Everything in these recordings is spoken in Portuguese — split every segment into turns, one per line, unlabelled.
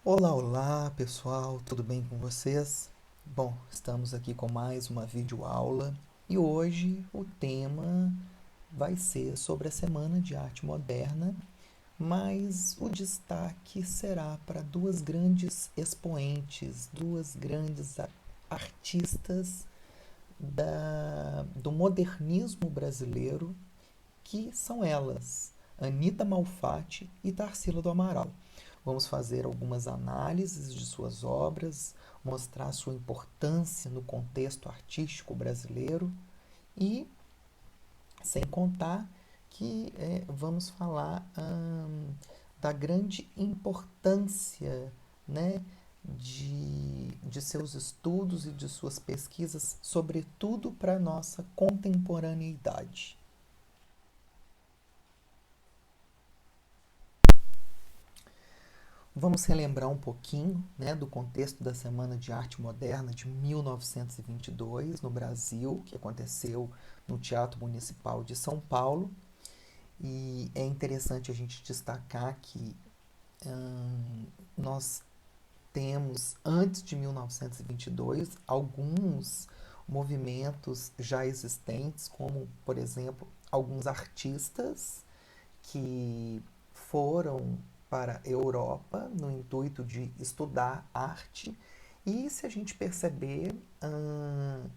Olá, olá pessoal, tudo bem com vocês? Bom, estamos aqui com mais uma videoaula e hoje o tema vai ser sobre a Semana de Arte Moderna, mas o destaque será para duas grandes expoentes, duas grandes artistas do modernismo brasileiro, que são elas, Anita Malfatti e Tarsila do Amaral. Vamos fazer algumas análises de suas obras, mostrar sua importância no contexto artístico brasileiro e, sem contar que vamos falar da grande importância, né, de seus estudos e de suas pesquisas, sobretudo para a nossa contemporaneidade. Vamos relembrar um pouquinho, né, do contexto da Semana de Arte Moderna de 1922 no Brasil, que aconteceu no Teatro Municipal de São Paulo. E é interessante a gente destacar que nós temos, antes de 1922, alguns movimentos já existentes, como, por exemplo, alguns artistas que foram para a Europa no intuito de estudar arte. E se a gente perceber,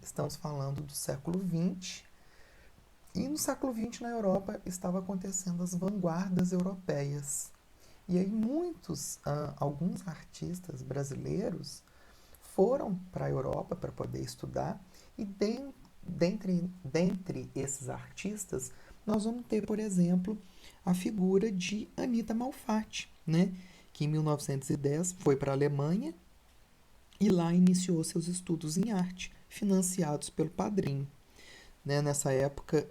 estamos falando do século XX, e no século XX na Europa estava acontecendo as vanguardas europeias. E aí alguns artistas brasileiros foram para a Europa para poder estudar e dentre esses artistas nós vamos ter, por exemplo, a figura de Anita Malfatti, né? Que em 1910 foi para a Alemanha e lá iniciou seus estudos em arte, financiados pelo padrinho. Né? Nessa época,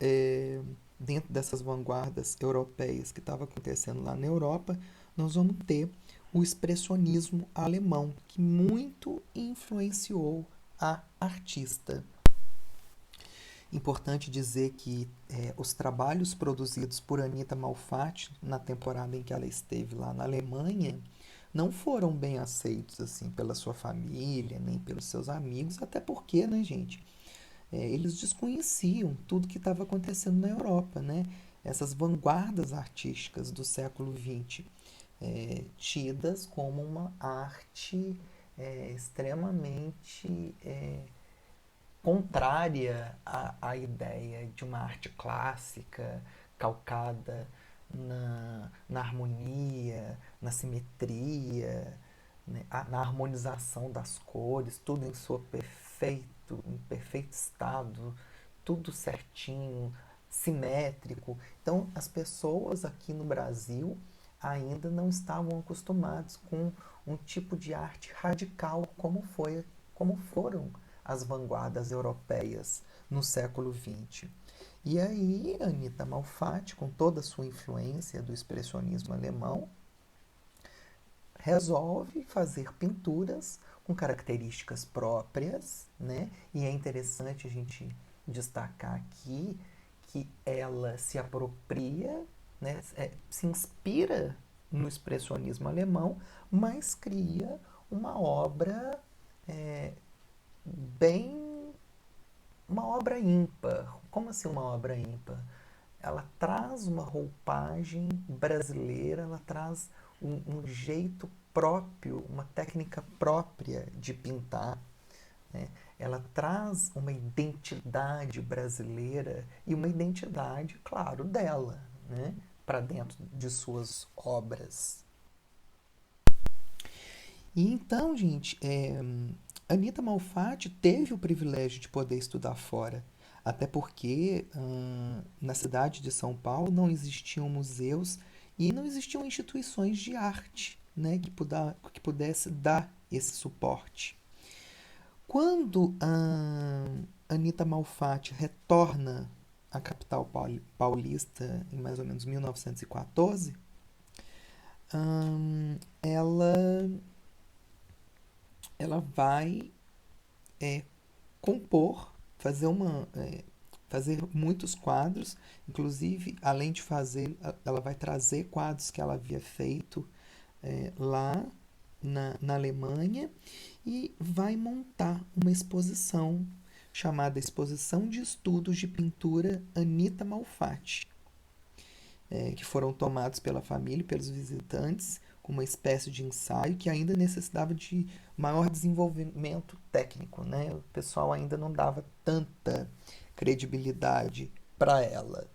dentro dessas vanguardas europeias que estavam acontecendo lá na Europa, nós vamos ter o expressionismo alemão, que muito influenciou a artista. Importante dizer que os trabalhos produzidos por Anita Malfatti na temporada em que ela esteve lá na Alemanha não foram bem aceitos assim pela sua família, nem pelos seus amigos, até porque, né, gente, eles desconheciam tudo que estava acontecendo na Europa, né? Essas vanguardas artísticas do século XX, tidas como uma arte extremamente contrária à ideia de uma arte clássica calcada na harmonia, na simetria, né, na harmonização das cores, tudo em perfeito estado, tudo certinho, simétrico. Então, as pessoas aqui no Brasil ainda não estavam acostumadas com um tipo de arte radical como foram as vanguardas europeias no século XX. E aí, Anita Malfatti, com toda a sua influência do expressionismo alemão, resolve fazer pinturas com características próprias, né? E é interessante a gente destacar aqui que ela se apropria, né? Se inspira no expressionismo alemão, mas cria uma obra é, bem uma obra ímpar. Como assim uma obra ímpar? Ela traz uma roupagem brasileira, ela traz um jeito próprio, uma técnica própria de pintar. Né? Ela traz uma identidade brasileira e uma identidade, claro, dela, né? Para dentro de suas obras. E então, gente, Anita Malfatti teve o privilégio de poder estudar fora, até porque na cidade de São Paulo não existiam museus e não existiam instituições de arte, né, que pudesse dar esse suporte. Quando a Anita Malfatti retorna à capital paulista em mais ou menos 1914, ela, ela vai compor, fazer muitos quadros, inclusive, além de fazer, ela vai trazer quadros que ela havia feito lá na Alemanha e vai montar uma exposição chamada Exposição de Estudos de Pintura Anita Malfatti, que foram tomados pela família e pelos visitantes como uma espécie de ensaio que ainda necessitava de maior desenvolvimento técnico, né? O pessoal ainda não dava tanta credibilidade para ela.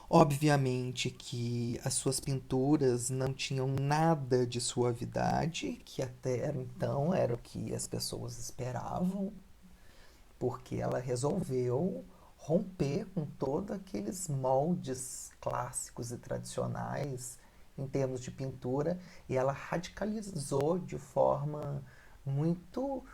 Obviamente que as suas pinturas não tinham nada de suavidade, que até então era o que as pessoas esperavam, porque ela resolveu romper com todos aqueles moldes clássicos e tradicionais em termos de pintura, e ela radicalizou de forma muito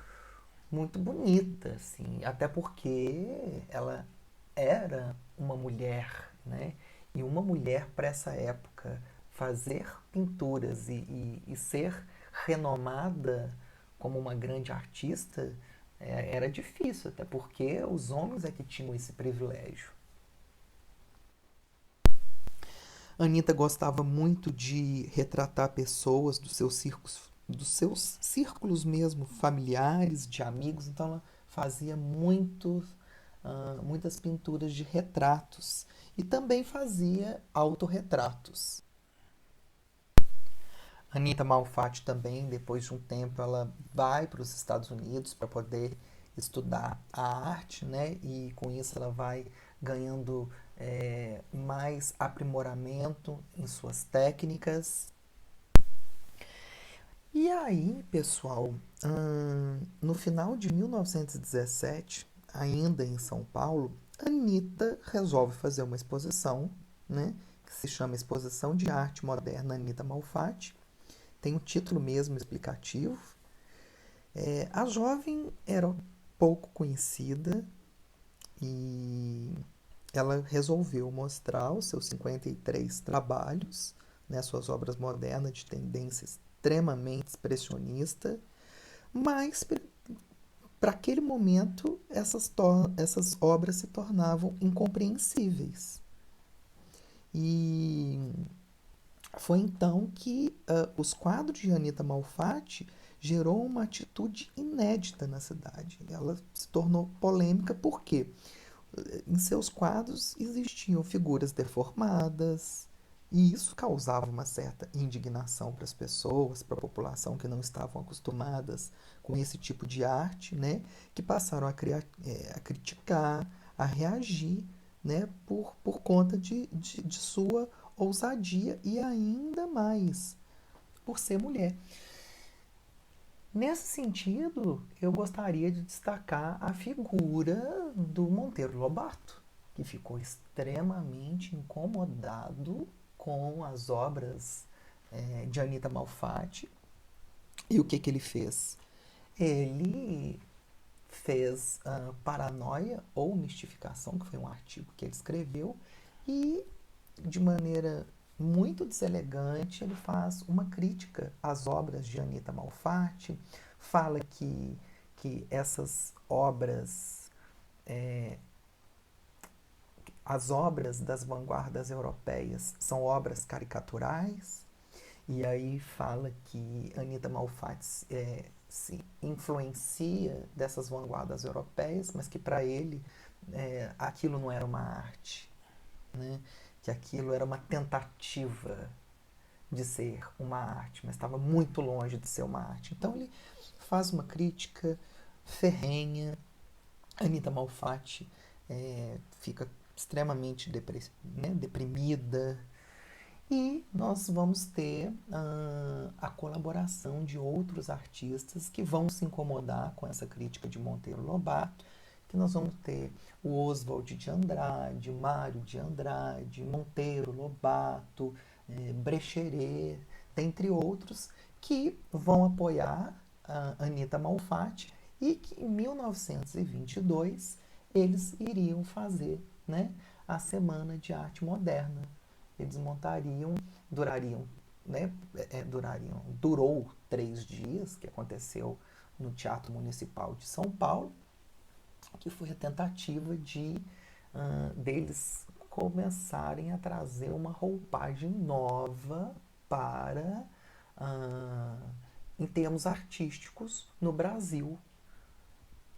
muito bonita, assim, até porque ela era uma mulher, né? E uma mulher para essa época fazer pinturas e ser renomada como uma grande artista era difícil, até porque os homens é que tinham esse privilégio. Anitta gostava muito de retratar pessoas dos seus círculos mesmo, familiares, de amigos, então ela fazia muitas pinturas de retratos e também fazia autorretratos. Anita Malfatti também, depois de um tempo, ela vai para os Estados Unidos para poder estudar a arte, né? E com isso ela vai ganhando mais aprimoramento em suas técnicas. E aí, pessoal, no final de 1917, ainda em São Paulo, Anita resolve fazer uma exposição, né? Que se chama Exposição de Arte Moderna Anita Malfatti. Tem um título mesmo explicativo. A jovem era pouco conhecida e ela resolveu mostrar os seus 53 trabalhos, né, suas obras modernas de tendência extremamente expressionista, mas para aquele momento essas obras se tornavam incompreensíveis. E foi então que os quadros de Anita Malfatti gerou uma atitude inédita na cidade. Ela se tornou polêmica porque em seus quadros existiam figuras deformadas, e isso causava uma certa indignação para as pessoas, para a população que não estavam acostumadas com esse tipo de arte, né, que passaram a criticar, a reagir, né, por conta de sua ousadia e ainda mais por ser mulher. Nesse sentido, eu gostaria de destacar a figura do Monteiro Lobato, que ficou extremamente incomodado com as obras de Anita Malfatti. E o que, que ele fez? Ele fez Paranoia ou Mistificação, que foi um artigo que ele escreveu, e de maneira muito deselegante, ele faz uma crítica às obras de Anita Malfatti, fala que essas obras, as obras das vanguardas europeias, são obras caricaturais, e aí fala que Anita Malfatti se influencia dessas vanguardas europeias, mas que para ele aquilo não era uma arte, né? Que aquilo era uma tentativa de ser uma arte, mas estava muito longe de ser uma arte. Então ele faz uma crítica ferrenha. Anita Malfatti fica extremamente deprimida. E nós vamos ter a colaboração de outros artistas que vão se incomodar com essa crítica de Monteiro Lobato, que nós vamos ter o Oswald de Andrade, Mário de Andrade, Monteiro Lobato, Brecheret, dentre outros, que vão apoiar a Anita Malfatti e que em 1922 eles iriam fazer, né, a Semana de Arte Moderna. Eles montariam, durou 3 dias, que aconteceu no Teatro Municipal de São Paulo, que foi a tentativa deles começarem a trazer uma roupagem nova para ah, em termos artísticos no Brasil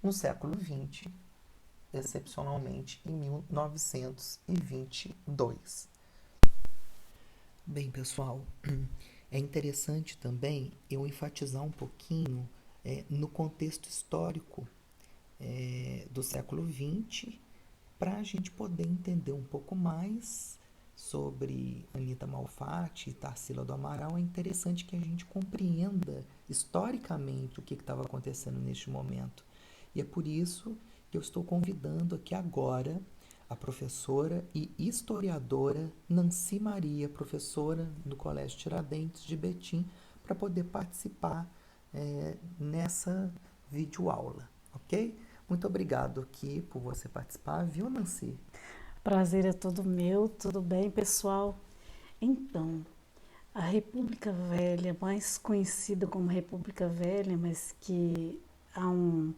no século XX, excepcionalmente em 1922. Bem, pessoal, é interessante também eu enfatizar um pouquinho no contexto histórico do século XX para a gente poder entender um pouco mais sobre Anita Malfatti e Tarsila do Amaral. É interessante que a gente compreenda historicamente o que estava acontecendo neste momento. E é por isso que eu estou convidando aqui agora a professora e historiadora Nancy Maria, professora do Colégio Tiradentes de Betim, para poder participar nessa videoaula, ok? Muito obrigado aqui por você participar, viu, Nancy?
Prazer é todo meu, tudo bem, pessoal? Então, a República Velha, mais conhecida como República Velha, mas que há um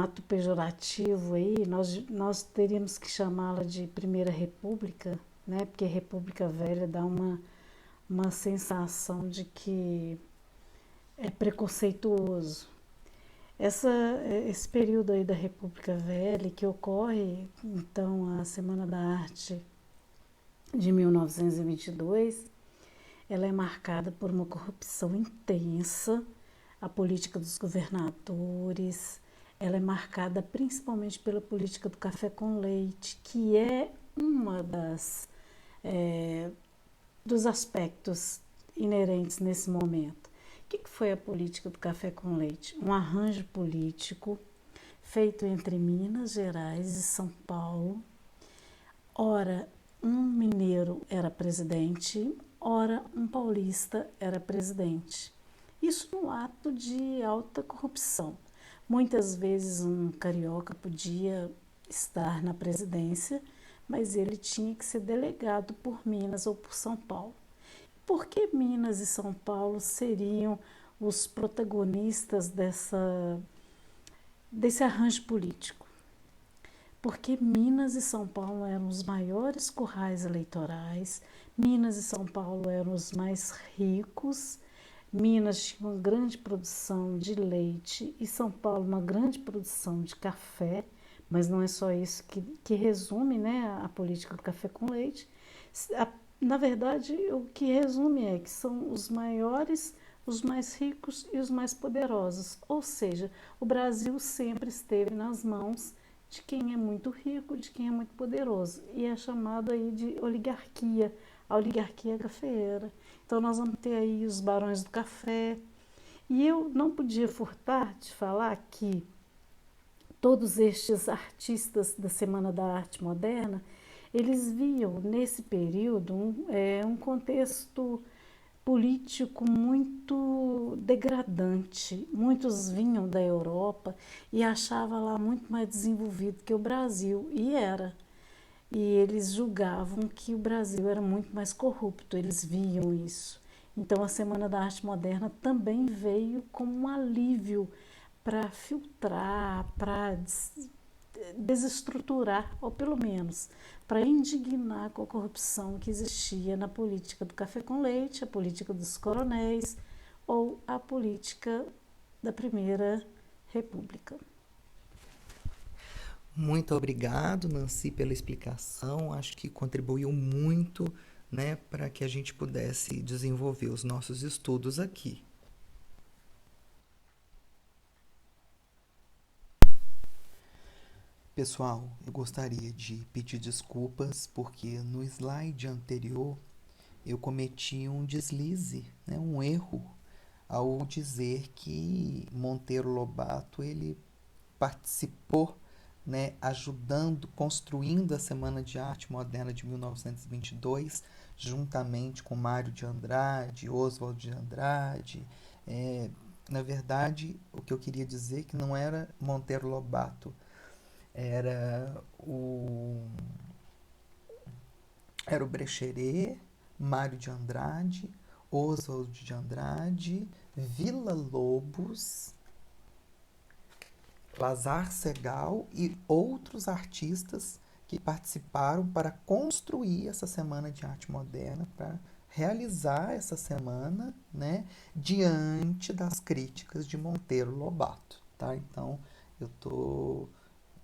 ato pejorativo aí, nós teríamos que chamá-la de Primeira República, né? Porque República Velha dá uma sensação de que é preconceituoso. Esse período aí da República Velha, que ocorre, então, a Semana da Arte de 1922, ela é marcada por uma corrupção intensa, a política dos governadores, ela é marcada principalmente pela política do café com leite, que é uma é, dos aspectos inerentes nesse momento. O que foi a política do café com leite? Um arranjo político feito entre Minas Gerais e São Paulo. Ora, um mineiro era presidente, ora, um paulista era presidente. Isso no ato de alta corrupção. Muitas vezes um carioca podia estar na presidência, mas ele tinha que ser delegado por Minas ou por São Paulo. Por que Minas e São Paulo seriam os protagonistas desse arranjo político? Porque Minas e São Paulo eram os maiores currais eleitorais, Minas e São Paulo eram os mais ricos, Minas tinha uma grande produção de leite e São Paulo uma grande produção de café, mas não é só isso que resume, né, a política do café com leite. Na verdade, o que resume é que são os maiores, os mais ricos e os mais poderosos. Ou seja, o Brasil sempre esteve nas mãos de quem é muito rico, de quem é muito poderoso. E é chamado aí de oligarquia, a oligarquia cafeeira. Então nós vamos ter aí os barões do café. E eu não podia furtar de falar que todos estes artistas da Semana da Arte Moderna, eles viam nesse período um contexto político muito degradante. Muitos vinham da Europa e achavam lá muito mais desenvolvido que o Brasil, e era. E eles julgavam que o Brasil era muito mais corrupto, eles viam isso. Então a Semana da Arte Moderna também veio como um alívio para filtrar, para desestruturar, ou pelo menos para indignar com a corrupção que existia na política do café com leite, a política dos coronéis ou a política da Primeira República.
Muito obrigado, Nancy, pela explicação. Acho que contribuiu muito, né, para que a gente pudesse desenvolver os nossos estudos aqui. Pessoal, eu gostaria de pedir desculpas porque no slide anterior eu cometi um deslize, né, um erro, ao dizer que Monteiro Lobato ele participou, né, ajudando, construindo a Semana de Arte Moderna de 1922, juntamente com Mário de Andrade, Oswald de Andrade. É, na verdade, o que eu queria dizer é que não era Monteiro Lobato, era o, era o Brecheret, Mário de Andrade, Oswald de Andrade, Vila Lobos, Lazar Segal e outros artistas que participaram para construir essa Semana de Arte Moderna, para realizar essa semana, né, diante das críticas de Monteiro Lobato, tá? Então, eu tô,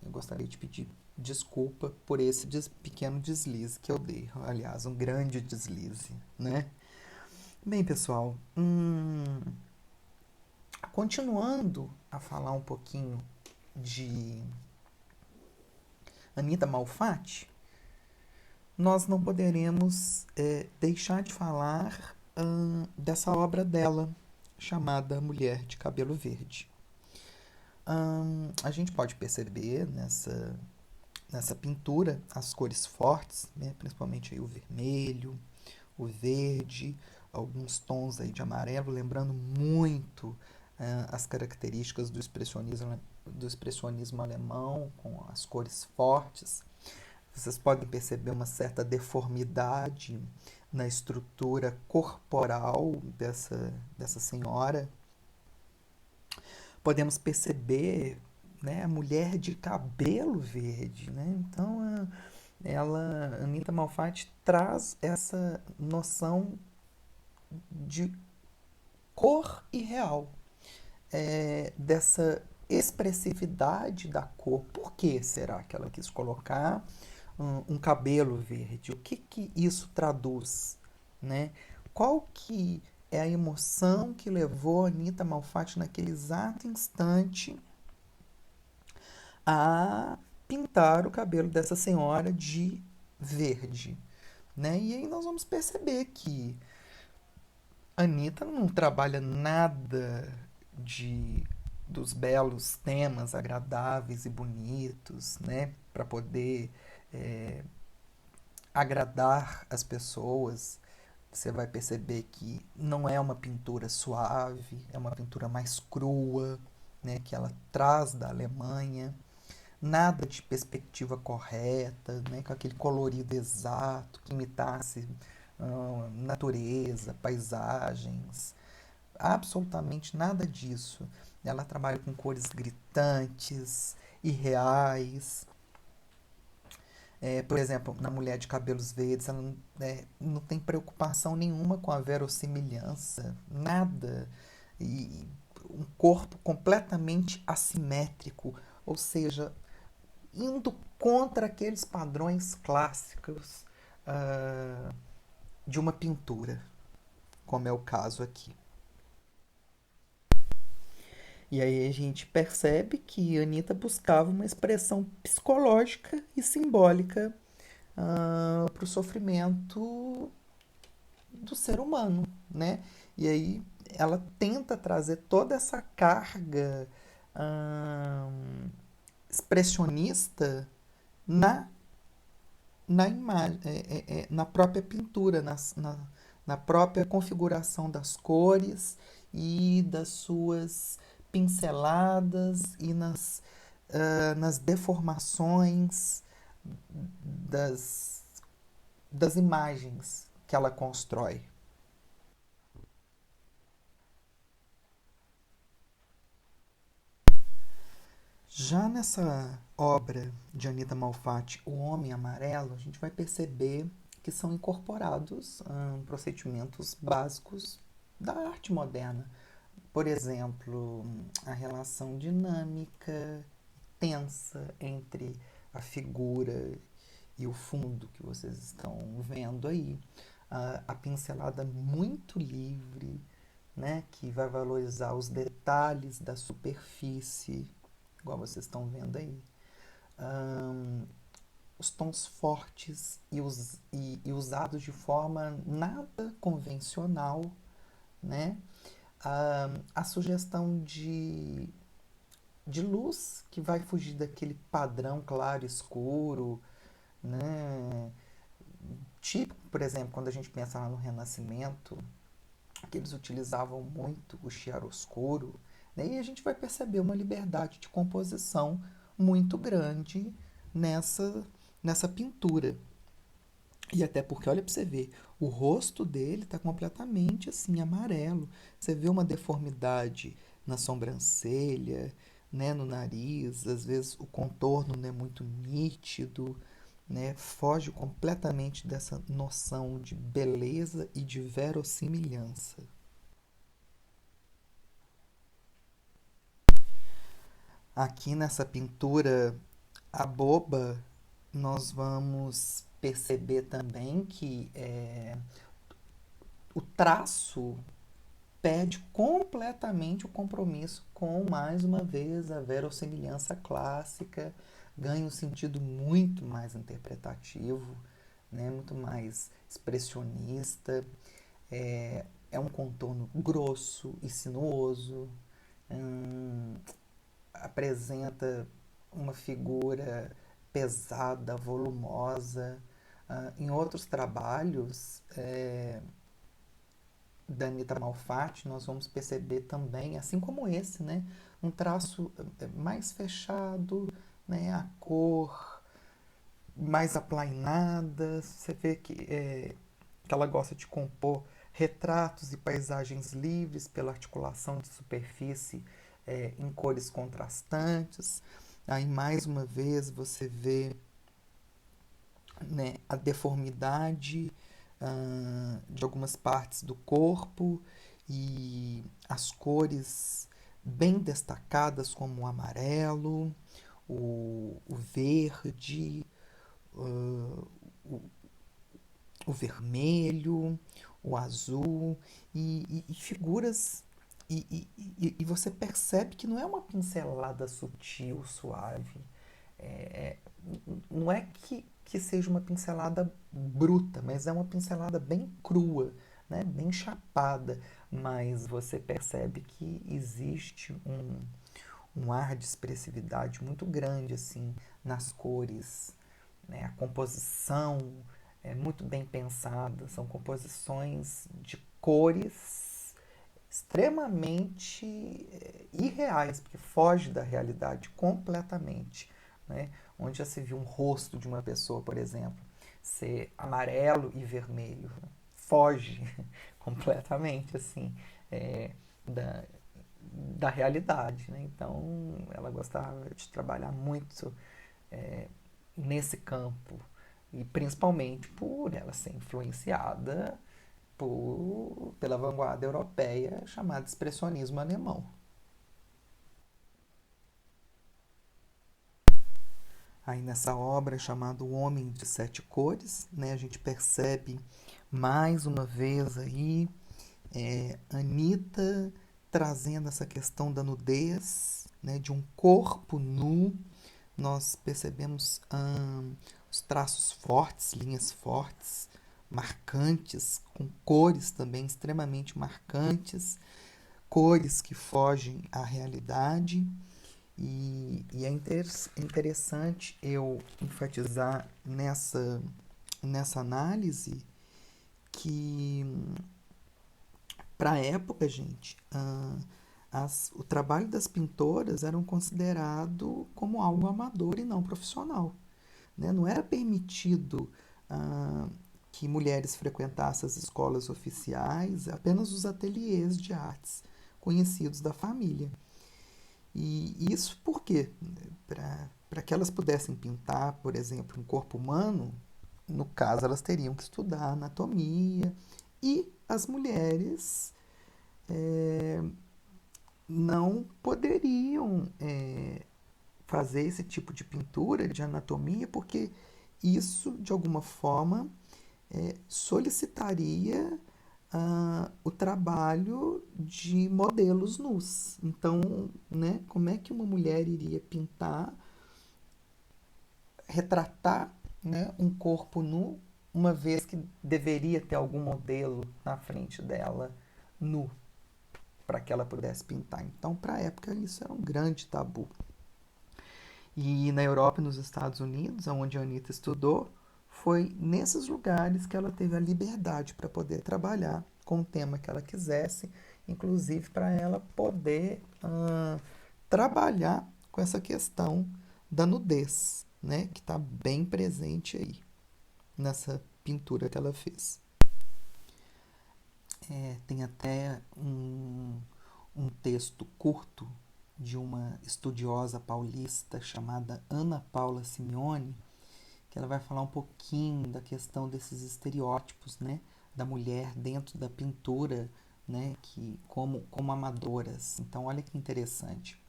eu gostaria de pedir desculpa por esse pequeno deslize que eu dei. Aliás, um grande deslize, né? Bem, pessoal, continuando a falar um pouquinho de Anita Malfatti, nós não poderemos deixar de falar dessa obra dela, chamada Mulher de Cabelo Verde. A gente pode perceber nessa pintura as cores fortes, né? Principalmente aí o vermelho, o verde, alguns tons aí de amarelo, lembrando muito as características do expressionismo alemão, com as cores fortes. Vocês podem perceber uma certa deformidade na estrutura corporal dessa senhora. Podemos perceber, né, a mulher de cabelo verde, né? Então, Anita Malfatti traz essa noção de cor e real, dessa expressividade da cor. Por que será que ela quis colocar um cabelo verde? O que isso traduz, né? Qual que é a emoção que levou a Anita Malfatti naquele exato instante a pintar o cabelo dessa senhora de verde, né? E aí nós vamos perceber que a Anitta não trabalha nada de dos belos temas agradáveis e bonitos, né, para poder é, agradar as pessoas. Você vai perceber que não é uma pintura suave, é uma pintura mais crua, né, que ela traz da Alemanha. Nada de perspectiva correta, né, com aquele colorido exato que imitasse natureza, paisagens, absolutamente nada disso. Ela trabalha com cores gritantes, irreais. Por exemplo, na mulher de cabelos verdes, ela não tem preocupação nenhuma com a verossimilhança, nada. E um corpo completamente assimétrico, ou seja, indo contra aqueles padrões clássicos de uma pintura, como é o caso aqui. E aí a gente percebe que Anitta buscava uma expressão psicológica e simbólica para o sofrimento do ser humano, né? E aí ela tenta trazer toda essa carga expressionista na, na imagem, na própria pintura, na própria configuração das cores e das suas pinceladas e nas deformações das, das imagens que ela constrói. Já nessa obra de Anita Malfatti, O Homem Amarelo, a gente vai perceber que são incorporados procedimentos básicos da arte moderna. Por exemplo, a relação dinâmica, tensa entre a figura e o fundo que vocês estão vendo aí. A pincelada muito livre, né, que vai valorizar os detalhes da superfície, igual vocês estão vendo aí. Os tons fortes e usados de forma nada convencional, né? A sugestão de luz que vai fugir daquele padrão claro escuro, né? Tipo, por exemplo, quando a gente pensa lá no Renascimento, que eles utilizavam muito o chiaroscuro, né? E a gente vai perceber uma liberdade de composição muito grande nessa, nessa pintura. E até porque, olha para você ver, o rosto dele está completamente assim, amarelo. Você vê uma deformidade na sobrancelha, né, no nariz, às vezes o contorno não é muito nítido, né, foge completamente dessa noção de beleza e de verossimilhança. Aqui nessa pintura, a boba, nós vamos perceber também que o traço perde completamente o compromisso com, mais uma vez, a verossimilhança clássica, ganha um sentido muito mais interpretativo, né, muito mais expressionista. É um contorno grosso e sinuoso, apresenta uma figura pesada, volumosa. Em outros trabalhos da Anita Malfatti, nós vamos perceber também, assim como esse, né, um traço mais fechado, né, a cor mais aplainada. Você vê que ela gosta de compor retratos e paisagens livres pela articulação de superfície em cores contrastantes. Aí, mais uma vez, você vê, né, a deformidade de algumas partes do corpo e as cores bem destacadas, como o amarelo, o verde, uh, o, o vermelho, o azul e figuras. E você percebe que não é uma pincelada sutil, suave. É, não é que seja uma pincelada bruta, mas é uma pincelada bem crua, né? Bem chapada. Mas você percebe que existe um ar de expressividade muito grande assim nas cores, né? A composição é muito bem pensada, são composições de cores extremamente irreais, porque foge da realidade completamente, né? Onde já se viu um rosto de uma pessoa, por exemplo, ser amarelo e vermelho, foge completamente assim da, da realidade, né? Então ela gostava de trabalhar muito nesse campo e principalmente por ela ser influenciada pela vanguarda europeia chamada expressionismo alemão. Aí nessa obra chamada O Homem de Sete Cores, né, a gente percebe mais uma vez aí Anitta trazendo essa questão da nudez, né, de um corpo nu. Nós percebemos os traços fortes, linhas fortes, marcantes, com cores também extremamente marcantes, cores que fogem à realidade. E é interessante eu enfatizar nessa análise que, para a época, gente, o trabalho das pintoras era considerado como algo amador e não profissional, né? Não era permitido que mulheres frequentassem as escolas oficiais, apenas os ateliês de artes conhecidos da família. E isso por quê? Para que elas pudessem pintar, por exemplo, um corpo humano, no caso, elas teriam que estudar anatomia, e as mulheres não poderiam fazer esse tipo de pintura de anatomia, porque isso, de alguma forma, solicitaria o trabalho de modelos nus. Então, né, como é que uma mulher iria pintar, retratar, né, um corpo nu, uma vez que deveria ter algum modelo na frente dela nu, para que ela pudesse pintar? Então, para a época, isso era um grande tabu. E na Europa e nos Estados Unidos, onde a Anitta estudou, foi nesses lugares que ela teve a liberdade para poder trabalhar com o tema que ela quisesse, inclusive para ela poder trabalhar com essa questão da nudez, né, que está bem presente aí nessa pintura que ela fez. Tem até um texto curto de uma estudiosa paulista chamada Ana Paula Simeone, que que ela vai falar um pouquinho da questão desses estereótipos, né, da mulher dentro da pintura, né, que como amadoras. Então, olha que interessante.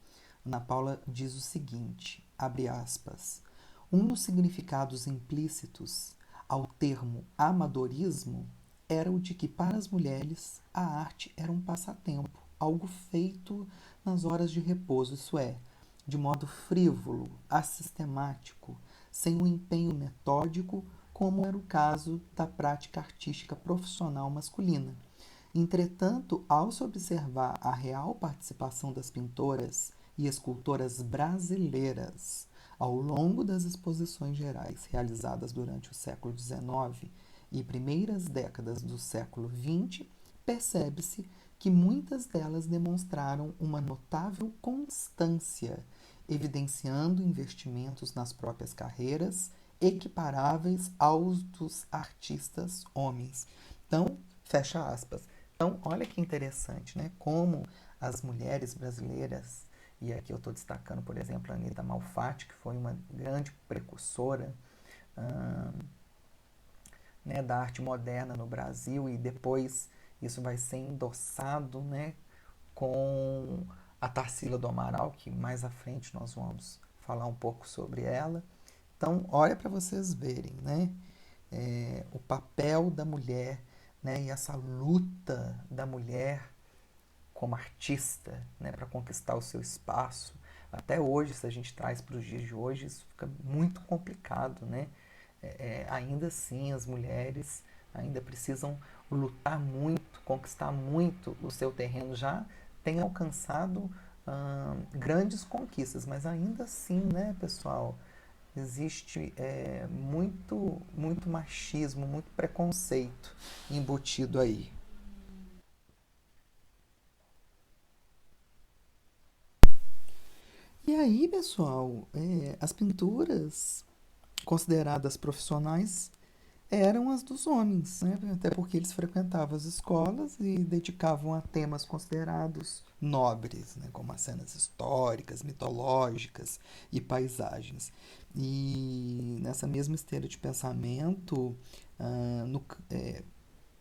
Ana Paula diz o seguinte, abre aspas, um dos significados implícitos ao termo amadorismo era o de que para as mulheres a arte era um passatempo, algo feito nas horas de repouso, isso é, de modo frívolo, assistemático, sem um empenho metódico, como era o caso da prática artística profissional masculina. Entretanto, ao se observar a real participação das pintoras e escultoras brasileiras ao longo das exposições gerais realizadas durante o século XIX e primeiras décadas do século XX, percebe-se que muitas delas demonstraram uma notável constância, evidenciando investimentos nas próprias carreiras equiparáveis aos dos artistas homens. Então, fecha aspas. Então, olha que interessante, né? Como as mulheres brasileiras, e aqui eu estou destacando, por exemplo, a Anita Malfatti, que foi uma grande precursora né, da arte moderna no Brasil, e depois isso vai ser endossado, né, com a Tarsila do Amaral, que mais à frente nós vamos falar um pouco sobre ela. Então, olha para vocês verem, né, o papel da mulher, né, e essa luta da mulher como artista, né, para conquistar o seu espaço. Até hoje, se a gente traz para os dias de hoje, isso fica muito complicado, né? Ainda assim, as mulheres ainda precisam lutar muito, conquistar muito o seu terreno. Já tem alcançado grandes conquistas, mas ainda assim, né, pessoal, existe muito machismo, muito preconceito embutido aí. E aí, pessoal, as pinturas consideradas profissionais eram as dos homens, né? Até porque eles frequentavam as escolas e dedicavam a temas considerados nobres, né? Como as cenas históricas, mitológicas e paisagens. E nessa mesma esteira de pensamento, ah, no- eh,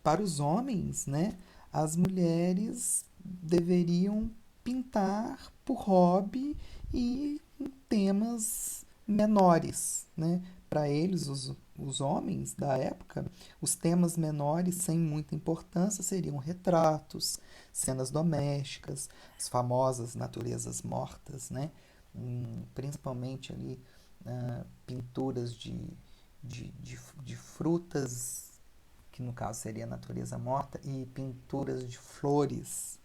para os homens, né, as mulheres deveriam pintar por hobby e em temas menores, né? Para eles, os homens da época, os temas menores sem muita importância seriam retratos, cenas domésticas, as famosas naturezas mortas, né? Principalmente ali pinturas de frutas que no caso seria a natureza morta, e pinturas de flores,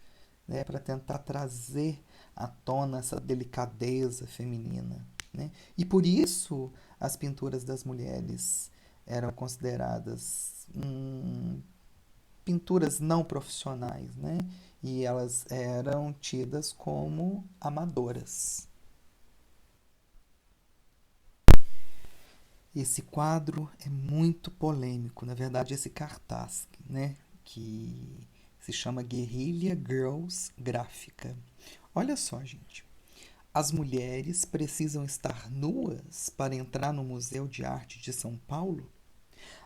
né, para tentar trazer à tona essa delicadeza feminina. Né? E por isso as pinturas das mulheres eram consideradas pinturas não profissionais, né? E elas eram tidas como amadoras. Esse quadro é muito polêmico, na verdade, esse cartaz, né, que se chama Guerrilla Girls Gráfica. Olha só, gente. As mulheres precisam estar nuas para entrar no Museu de Arte de São Paulo?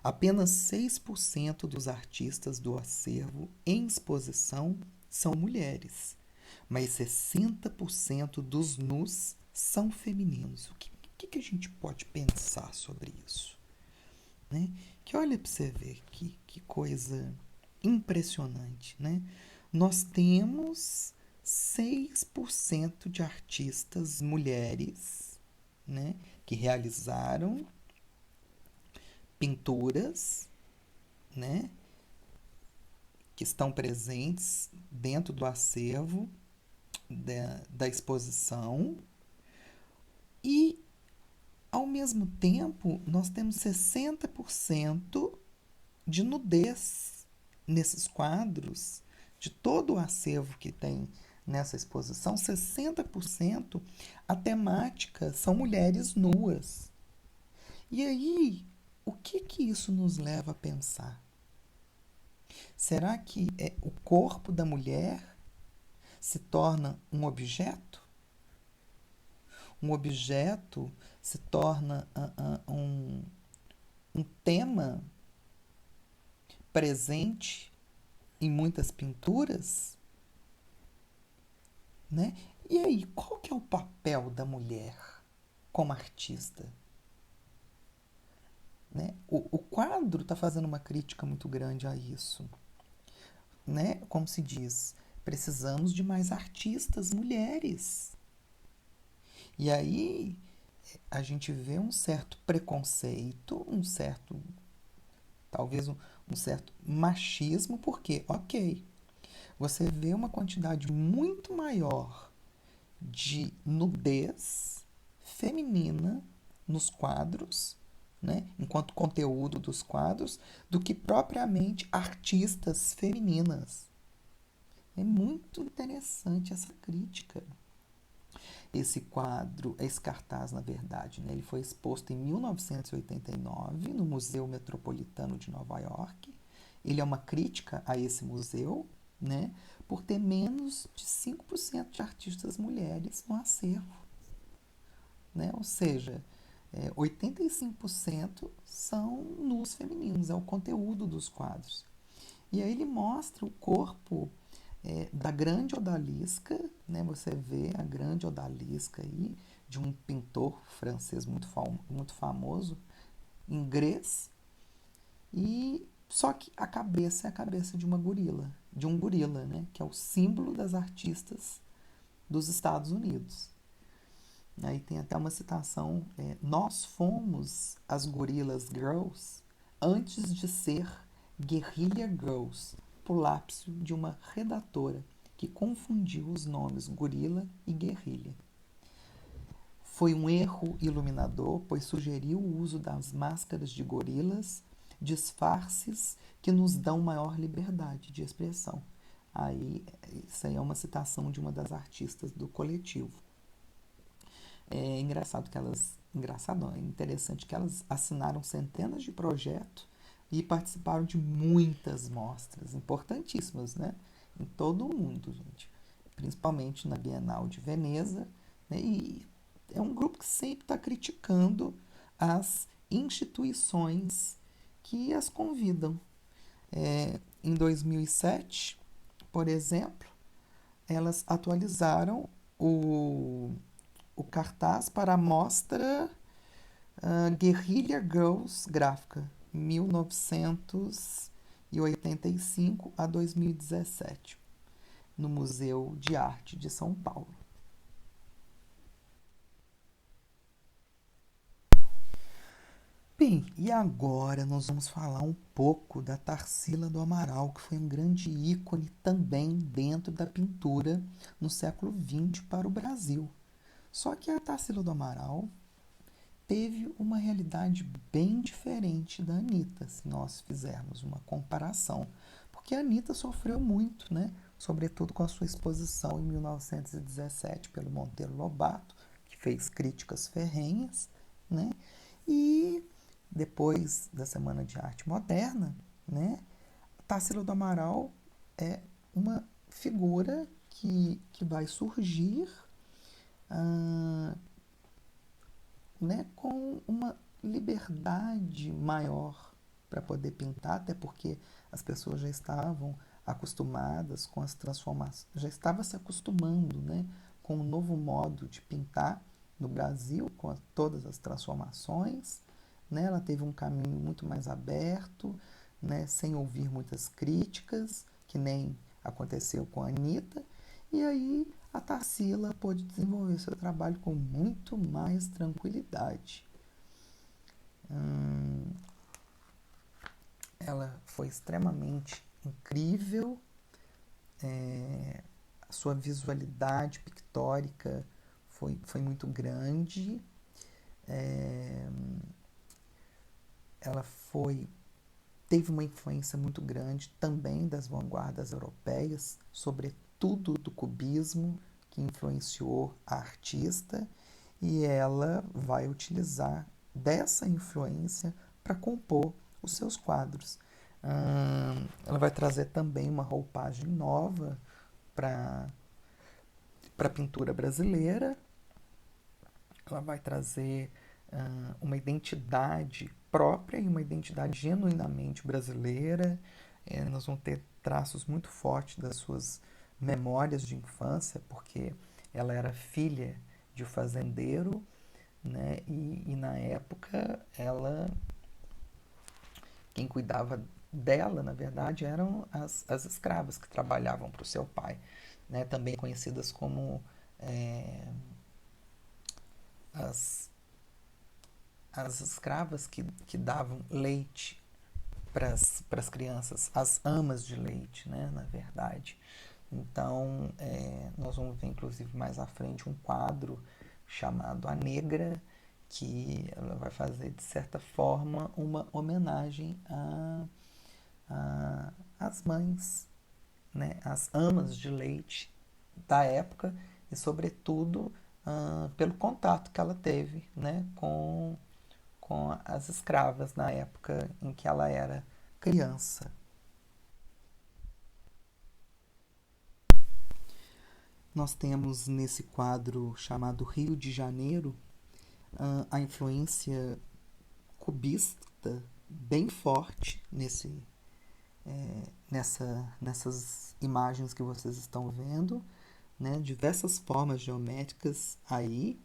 Apenas 6% dos artistas do acervo em exposição são mulheres, mas 60% dos nus são femininos. O que a gente pode pensar sobre isso? Né? Que olha para você ver que coisa impressionante. Né? Nós temos 6% de artistas mulheres, né, que realizaram pinturas, né, que estão presentes dentro do acervo da exposição, e ao mesmo tempo nós temos 60% de nudez nesses quadros, de todo o acervo que tem nessa exposição. 60% a temática são mulheres nuas. E aí, o que isso nos leva a pensar? Será que o corpo da mulher se torna um objeto? Um objeto se torna um tema presente em muitas pinturas, né? E aí, qual que é o papel da mulher como artista? Né? O quadro está fazendo uma crítica muito grande a isso. Né? Como se diz, precisamos de mais artistas mulheres. E aí a gente vê um certo preconceito, talvez um certo machismo, porque, ok, você vê uma quantidade muito maior de nudez feminina nos quadros, né, enquanto conteúdo dos quadros, do que propriamente artistas femininas. É muito interessante essa crítica. Esse quadro, esse cartaz, na verdade, né, ele foi exposto em 1989 no Museu Metropolitano de Nova York. Ele é uma crítica a esse museu, né, por ter menos de 5% de artistas mulheres no acervo. Né? Ou seja, 85% são nus femininos, é o conteúdo dos quadros. E aí ele mostra o corpo da grande odalisca, né? Você vê a grande odalisca aí, de um pintor francês muito famoso, inglês, e só que a cabeça é a cabeça de uma gorila, de um gorila, né? Que é o símbolo das artistas dos Estados Unidos. Aí tem até uma citação: nós fomos as Gorilas Girls antes de ser Guerrilla Girls, por lapso de uma redatora que confundiu os nomes gorila e guerrilha. Foi um erro iluminador, pois sugeriu o uso das máscaras de gorilas, disfarces que nos dão maior liberdade de expressão. Aí, isso aí é uma citação de uma das artistas do coletivo. É engraçado que elas. Engraçado não, é interessante que elas assinaram centenas de projetos e participaram de muitas mostras importantíssimas, né? Em todo o mundo, gente. Principalmente na Bienal de Veneza. Né? E é um grupo que sempre está criticando as instituições que as convidam. Em 2007, por exemplo, elas atualizaram o cartaz para a mostra Guerrilla Girls Gráfica, 1985 a 2017, no Museu de Arte de São Paulo. Bem, e agora nós vamos falar um pouco da Tarsila do Amaral, que foi um grande ícone também dentro da pintura no século XX para o Brasil. Só que a Tarsila do Amaral teve uma realidade bem diferente da Anitta, se nós fizermos uma comparação. Porque a Anitta sofreu muito, né? Sobretudo com a sua exposição em 1917 pelo Monteiro Lobato, que fez críticas ferrenhas, né? E depois da Semana de Arte Moderna, né? Tarsila do Amaral é uma figura que vai surgir né, com uma liberdade maior para poder pintar, até porque as pessoas já estavam acostumadas com as transformações, já estava se acostumando, né, com o novo modo de pintar no Brasil, com todas as transformações. Né, ela teve um caminho muito mais aberto, né, sem ouvir muitas críticas, que nem aconteceu com a Anitta, e aí a Tarsila pôde desenvolver seu trabalho com muito mais tranquilidade. Ela foi extremamente incrível, a sua visualidade pictórica foi muito grande, ela teve uma influência muito grande também das vanguardas europeias, sobretudo do cubismo, que influenciou a artista, e ela vai utilizar dessa influência para compor os seus quadros. Ela vai trazer também uma roupagem nova para a pintura brasileira. Ela vai trazer uma identidade própria e uma identidade genuinamente brasileira. Nós vamos ter traços muito fortes das suas memórias de infância, porque ela era filha de fazendeiro, né? E na época quem cuidava dela, na verdade, eram as escravas que trabalhavam para o seu pai, né? Também conhecidas como é, as, as escravas que davam leite para as crianças, as amas de leite, né, na verdade. Então, nós vamos ver, inclusive, mais à frente um quadro chamado A Negra, que ela vai fazer, de certa forma, uma homenagem às mães, né, às amas de leite da época e, sobretudo, pelo contato que ela teve, né, com as escravas na época em que ela era criança. Nós temos nesse quadro chamado Rio de Janeiro a influência cubista bem forte nessas imagens que vocês estão vendo, né? Diversas formas geométricas aí.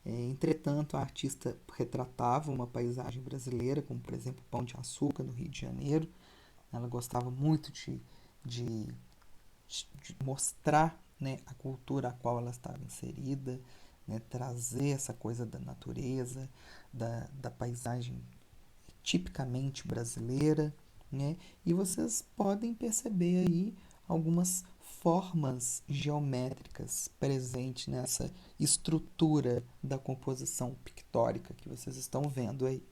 Entretanto, a artista retratava uma paisagem brasileira, como por exemplo Pão de Açúcar, no Rio de Janeiro. Ela gostava muito de, de mostrar, né, a cultura a qual ela estava inserida, né, trazer essa coisa da natureza, da paisagem tipicamente brasileira, né? E vocês podem perceber aí algumas formas geométricas presentes nessa estrutura da composição pictórica que vocês estão vendo aí.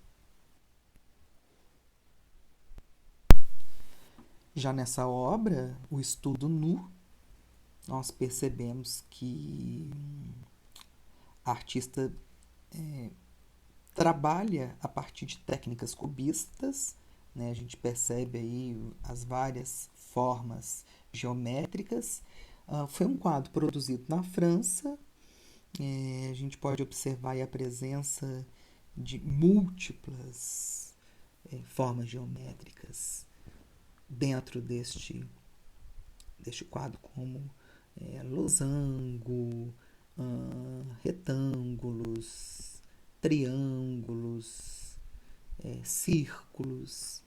Já nessa obra, o estudo nu, nós percebemos que a artista trabalha a partir de técnicas cubistas, né? A gente percebe aí as várias formas geométricas. Foi um quadro produzido na França. A gente pode observar aí a presença de múltiplas formas geométricas dentro deste quadro, como losango, retângulos, triângulos, círculos,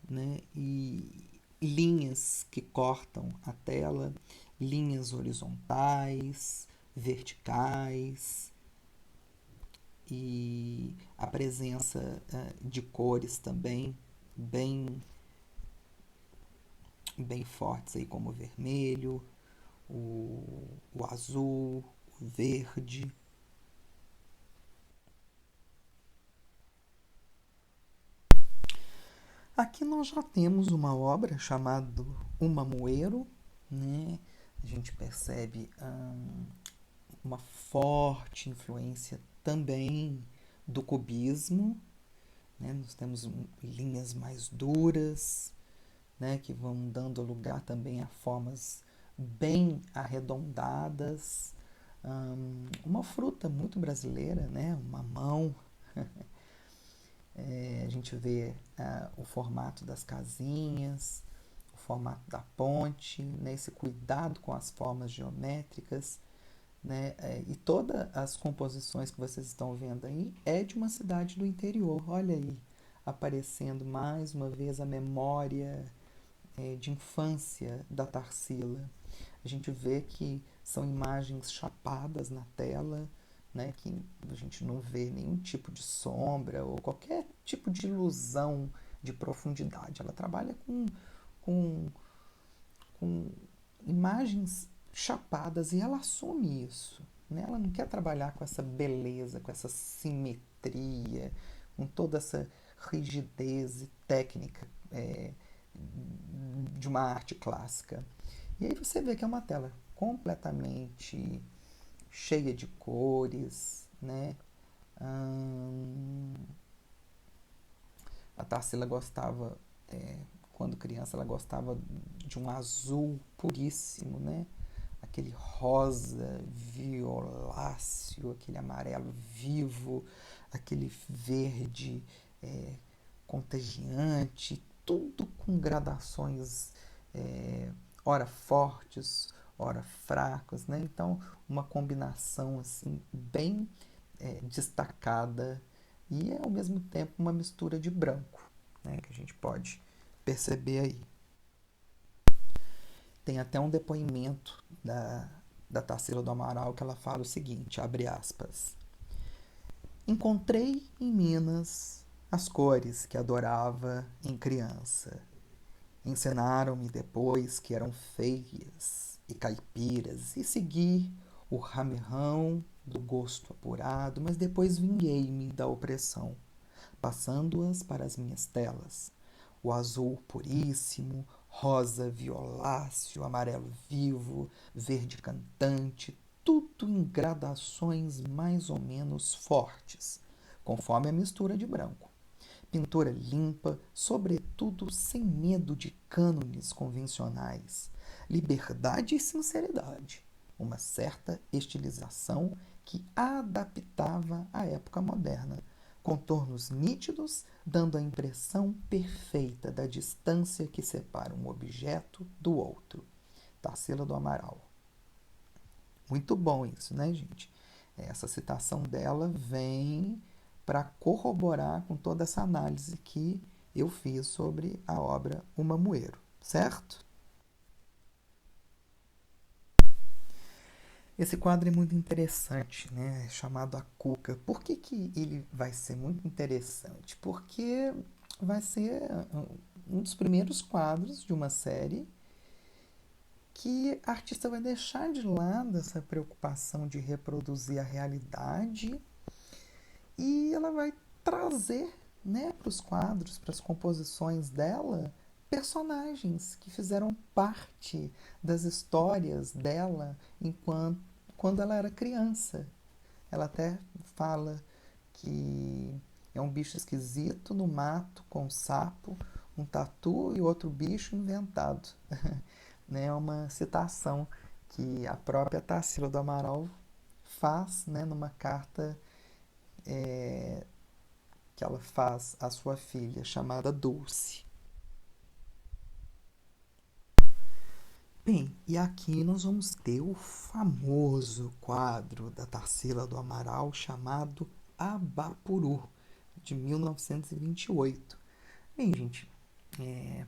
né? E linhas que cortam a tela, linhas horizontais, verticais, e a presença de cores também bem, bem fortes, aí, como o vermelho, o azul, o verde. Aqui nós já temos uma obra chamada O Mamoeiro, né? A gente percebe uma forte influência também do cubismo, né? Nós temos linhas mais duras, né? Que vão dando lugar também a formas bem arredondadas. Uma fruta muito brasileira, né? O mamão. A gente vê o formato das casinhas, o formato da ponte, né, esse cuidado com as formas geométricas, né, e todas as composições que vocês estão vendo aí é de uma cidade do interior. Olha aí, aparecendo mais uma vez a memória de infância da Tarsila. A gente vê que são imagens chapadas na tela, né, que a gente não vê nenhum tipo de sombra ou qualquer tipo de ilusão de profundidade. Ela trabalha com, com imagens chapadas e ela assume isso. Né? Ela não quer trabalhar com essa beleza, com essa simetria, com toda essa rigidez técnica de uma arte clássica. E aí você vê que é uma tela completamente cheia de cores, né? A Tarsila gostava, quando criança, ela gostava de um azul puríssimo, né? Aquele rosa violáceo, aquele amarelo vivo, aquele verde contagiante, tudo com gradações, ora fortes, ora fracas, né? Então, uma combinação assim bem destacada e ao mesmo tempo uma mistura de branco, né? Que a gente pode perceber aí. Tem até um depoimento da Tarsila do Amaral que ela fala o seguinte, abre aspas: encontrei em Minas as cores que adorava em criança. Ensinaram-me depois que eram feias e caipiras e segui o ramerrão do gosto apurado, mas depois vinguei-me da opressão, passando-as para as minhas telas. O azul puríssimo, rosa violáceo, amarelo vivo, verde cantante, tudo em gradações mais ou menos fortes, conforme a mistura de branco. Pintura limpa, sobretudo sem medo de cânones convencionais. Liberdade e sinceridade. Uma certa estilização que adaptava à época moderna. Contornos nítidos, dando a impressão perfeita da distância que separa um objeto do outro. Tarsila do Amaral. Muito bom isso, né, gente? Essa citação dela vem para corroborar com toda essa análise que eu fiz sobre a obra O Mamoeiro, certo? Esse quadro é muito interessante, né? É chamado A Cuca. Por que ele vai ser muito interessante? Porque vai ser um dos primeiros quadros de uma série que a artista vai deixar de lado essa preocupação de reproduzir a realidade e ela vai trazer, né, para os quadros, para as composições dela, personagens que fizeram parte das histórias dela quando ela era criança. Ela até fala que é um bicho esquisito no mato com um sapo, um tatu e outro bicho inventado. Né? É uma citação que a própria Tarsila do Amaral faz, né, numa carta que ela faz à sua filha, chamada Dulce. Bem, e aqui nós vamos ter o famoso quadro da Tarsila do Amaral chamado Abapuru, de 1928. Bem, gente,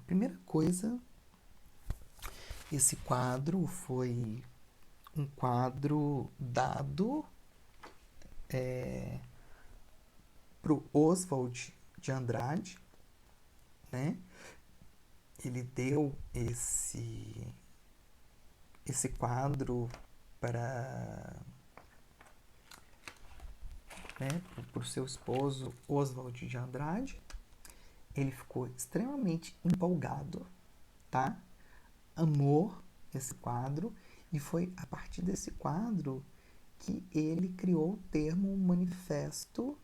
primeira coisa, esse quadro foi um quadro dado para o Oswald de Andrade, né? Ele deu esse quadro para, né, o seu esposo Oswald de Andrade. Ele ficou extremamente empolgado, tá? Amou esse quadro e foi a partir desse quadro que ele criou o termo manifesto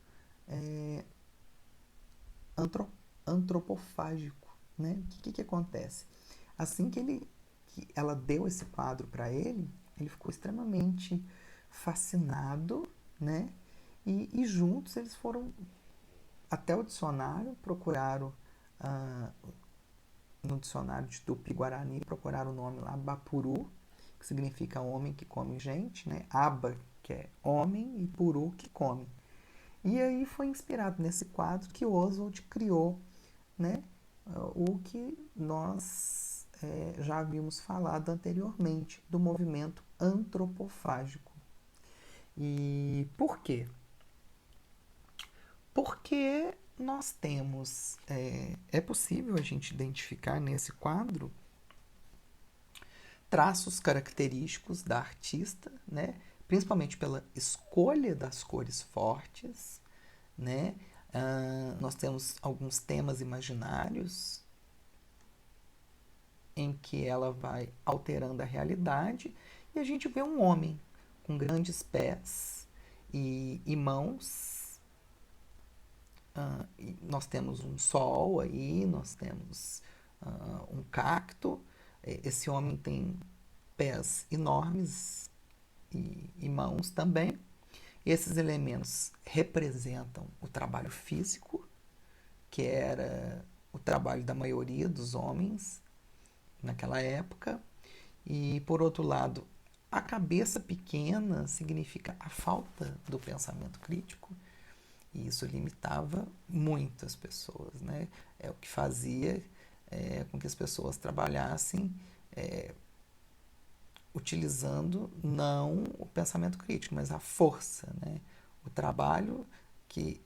antropofágico, né? O que acontece? Assim que ela deu esse quadro para ele, ele ficou extremamente fascinado, né? E juntos eles foram até o dicionário, procuraram no dicionário de Tupi-Guarani, procuraram o nome lá, Bapuru, que significa homem que come gente, né? Aba, que é homem, e puru, que come. E aí foi inspirado nesse quadro que Oswald criou, né? O que nós já havíamos falado anteriormente, do movimento antropofágico. E por quê? Porque nós temos, é possível a gente identificar nesse quadro traços característicos da artista, né? Principalmente pela escolha das cores fortes, né? Nós temos alguns temas imaginários em que ela vai alterando a realidade e a gente vê um homem com grandes pés e mãos. E nós temos um sol aí, nós temos um cacto. Esse homem tem pés enormes e mãos também. Esses elementos representam o trabalho físico, que era o trabalho da maioria dos homens naquela época, e, por outro lado, a cabeça pequena significa a falta do pensamento crítico, e isso limitava muito as pessoas, né? É o que fazia com que as pessoas trabalhassem utilizando não o pensamento crítico, mas a força, né? O trabalho que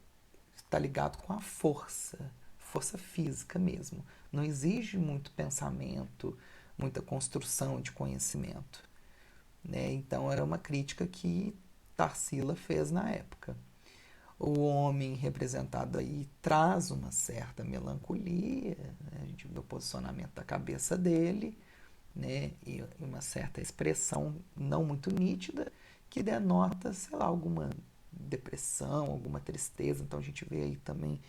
está ligado com a força física mesmo. Não exige muito pensamento, muita construção de conhecimento, né? Então era uma crítica que Tarsila fez na época. O homem representado aí traz uma certa melancolia, né? A gente vê o posicionamento da cabeça dele, né? E uma certa expressão não muito nítida que denota, sei lá, alguma depressão, alguma tristeza. Então a gente vê aí também,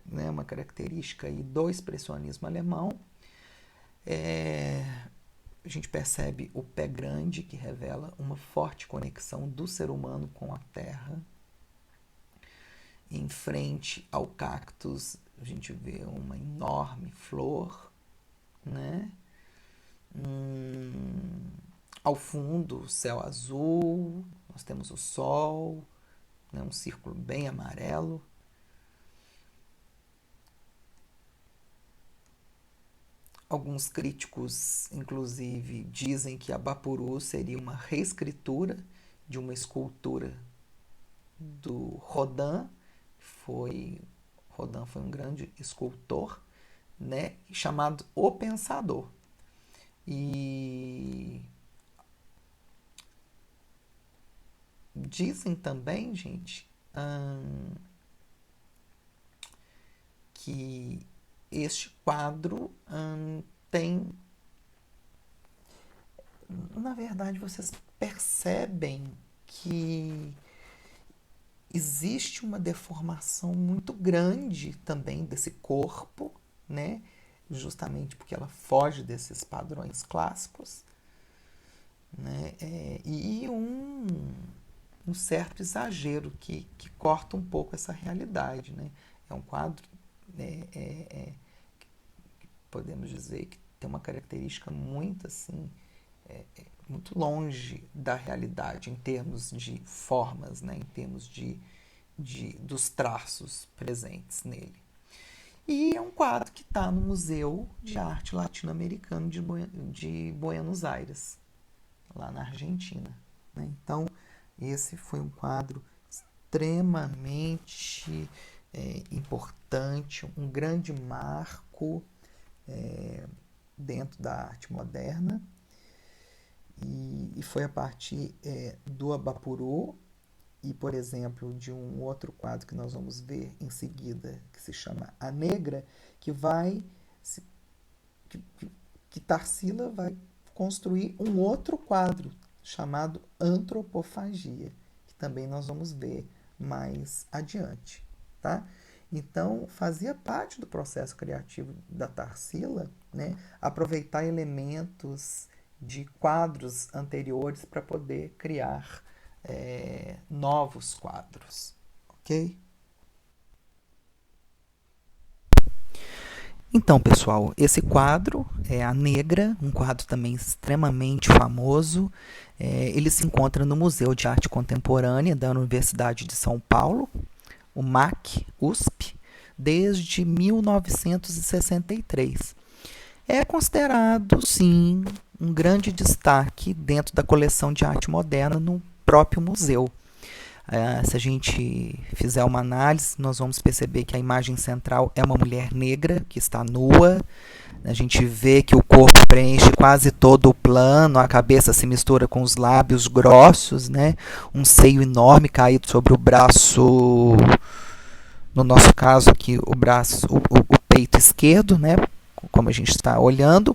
né, uma característica aí do expressionismo alemão. A gente percebe o pé grande, que revela uma forte conexão do ser humano com a terra. Em frente ao cactus, a gente vê uma enorme flor, né? Ao fundo, o céu azul, nós temos o sol, né? Um círculo bem amarelo. Alguns críticos, inclusive, dizem que a Bapuru seria uma reescritura de uma escultura do Rodin. Rodin foi um grande escultor, né, chamado O Pensador. E dizem também, gente, que este quadro tem... Na verdade, vocês percebem que existe uma deformação muito grande também desse corpo, né? Justamente porque ela foge desses padrões clássicos, né? E um certo exagero que corta um pouco essa realidade, né? É um quadro, podemos dizer que tem uma característica muito assim, muito longe da realidade em termos de formas, né? Em termos dos traços presentes nele. E é um quadro que está no Museu de Arte Latino-Americano de Buenos Aires, lá na Argentina, né? Então, esse foi um quadro extremamente importante, um grande marco dentro da arte moderna. E foi a partir do Abapuru e, por exemplo, de um outro quadro que nós vamos ver em seguida, que se chama A Negra, que Tarsila vai construir um outro quadro chamado Antropofagia, que também nós vamos ver mais adiante, tá? Então, fazia parte do processo criativo da Tarsila, né, aproveitar elementos de quadros anteriores para poder criar novos quadros, ok? Então, pessoal, esse quadro é A Negra, um quadro também extremamente famoso. Ele se encontra no Museu de Arte Contemporânea da Universidade de São Paulo, o MAC, USP, desde 1963. É considerado, sim, um grande destaque dentro da coleção de arte moderna no próprio museu. Se a gente fizer uma análise, nós vamos perceber que a imagem central é uma mulher negra que está nua. A gente vê que o corpo preenche quase todo o plano, a cabeça se mistura com os lábios grossos, né? Um seio enorme caído sobre o braço, no nosso caso aqui, o peito esquerdo, né? Como a gente está olhando.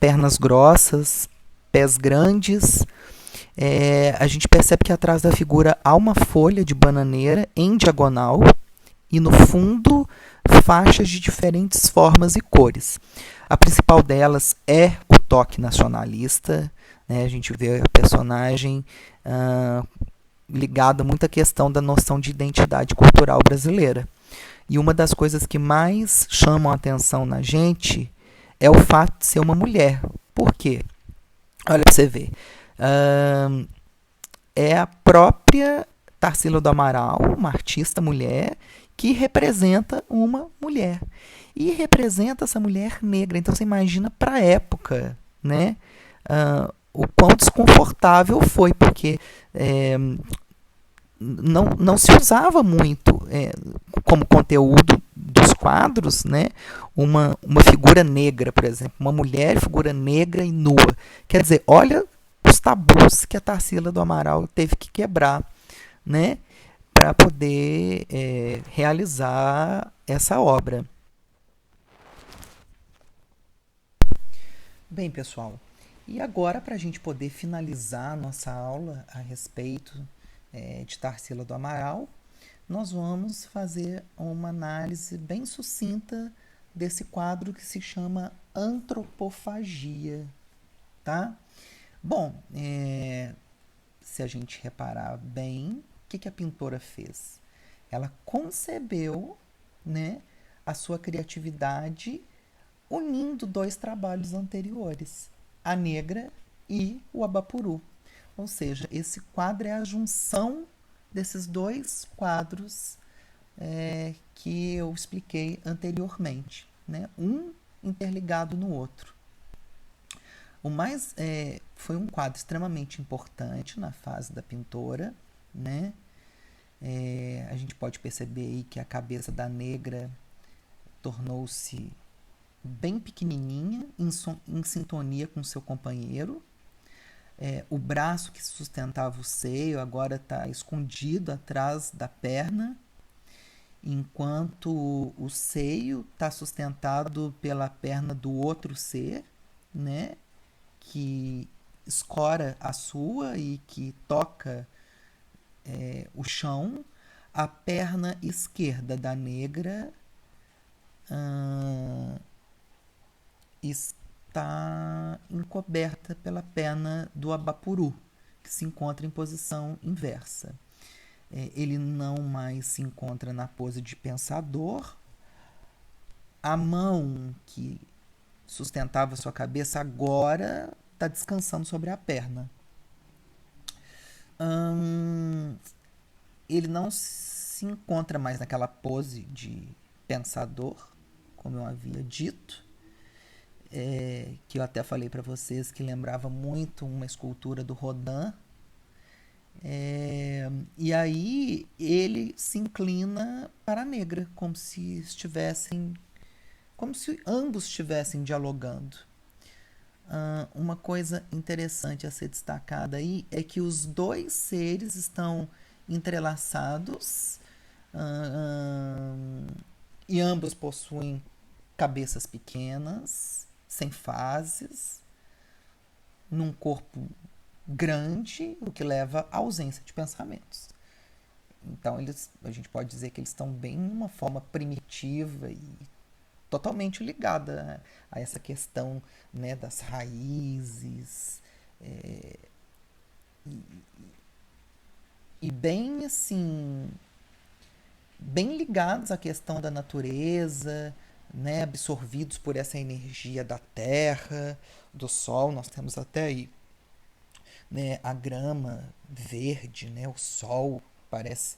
Pernas grossas, pés grandes. A gente percebe que atrás da figura há uma folha de bananeira em diagonal e no fundo faixas de diferentes formas e cores. A principal delas é o toque nacionalista, né? A gente vê a personagem ligado muito à questão da noção de identidade cultural brasileira. E uma das coisas que mais chamam a atenção na gente é o fato de ser uma mulher. Por quê? Olha pra você ver. Ahn, É a própria Tarsila do Amaral, uma artista mulher, que representa uma mulher. E representa essa mulher negra. Então você imagina para a época, né? O quão desconfortável foi, porque não se usava muito como conteúdo dos quadros, né? Uma figura negra, por exemplo, uma mulher figura negra e nua. Quer dizer, olha os tabus que a Tarsila do Amaral teve que quebrar, né? Para poder realizar essa obra. Bem, pessoal, e agora para a gente poder finalizar a nossa aula a respeito de Tarsila do Amaral, nós vamos fazer uma análise bem sucinta desse quadro que se chama Antropofagia, tá? Bom, se a gente reparar bem, o que a pintora fez? Ela concebeu, né, a sua criatividade unindo dois trabalhos anteriores, a negra e o abapuru. Ou seja, esse quadro é a junção desses dois quadros que eu expliquei anteriormente, né? Um interligado no outro. Foi um quadro extremamente importante na fase da pintora, né? A gente pode perceber aí que a cabeça da negra tornou-se bem pequenininha, em sintonia com seu companheiro. O braço que sustentava o seio agora está escondido atrás da perna, enquanto o seio está sustentado pela perna do outro ser, né, que escora a sua e que toca o chão. A perna esquerda da negra está encoberta pela perna do abapuru, que se encontra em posição inversa. Ele não mais se encontra na pose de pensador. A mão que sustentava sua cabeça agora está descansando sobre a perna. Ele não se encontra mais naquela pose de pensador, como eu havia dito, que eu até falei para vocês que lembrava muito uma escultura do Rodin. E aí ele se inclina para a negra, como se ambos estivessem dialogando. Uma coisa interessante a ser destacada aí é que os dois seres estão entrelaçados e ambos possuem cabeças pequenas, sem faces, num corpo grande, o que leva à ausência de pensamentos. Então a gente pode dizer que eles estão bem numa forma primitiva e totalmente ligada a essa questão, né, das raízes e bem assim, bem ligados à questão da natureza, né, absorvidos por essa energia da terra, do sol. Nós temos até aí, né, a grama verde, né, o sol parece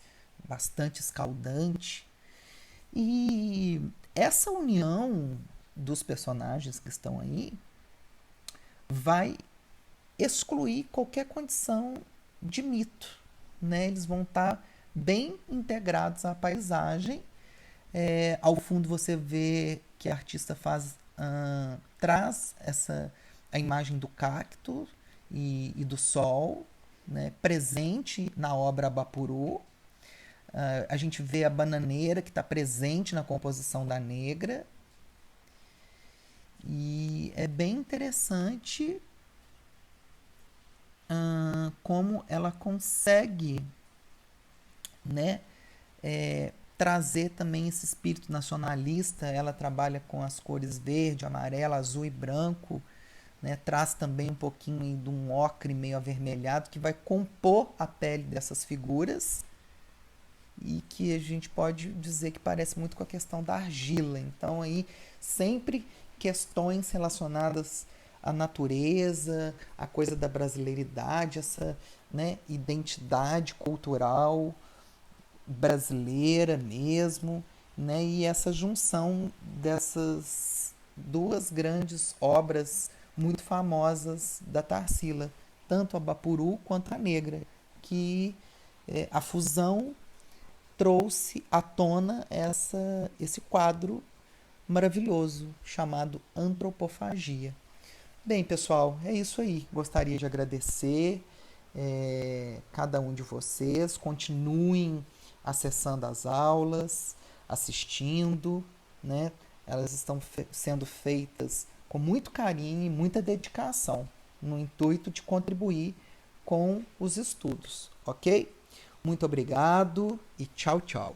bastante escaldante. E essa união dos personagens que estão aí vai excluir qualquer condição de mito, né? Eles vão estar bem integrados à paisagem. Ao fundo você vê que a artista traz a imagem do cacto e do sol, né, presente na obra Abapuru. A gente vê a bananeira que está presente na composição da negra. E é bem interessante como ela consegue, né, trazer também esse espírito nacionalista. Ela trabalha com as cores verde, amarelo, azul e branco né? Traz também um pouquinho aí de um ocre meio avermelhado que vai compor a pele dessas figuras e que a gente pode dizer que parece muito com a questão da argila. Então aí sempre questões relacionadas à natureza, a coisa da brasileiridade, essa, né, identidade cultural brasileira mesmo, né, e essa junção dessas duas grandes obras muito famosas da Tarsila, tanto a Bapuru quanto a Negra, que a fusão trouxe à tona esse quadro maravilhoso chamado Antropofagia. Bem, pessoal, é isso aí. Gostaria de agradecer cada um de vocês. Continuem acessando as aulas, assistindo, né? Elas estão sendo feitas com muito carinho e muita dedicação, no intuito de contribuir com os estudos, ok? Muito obrigado e tchau, tchau.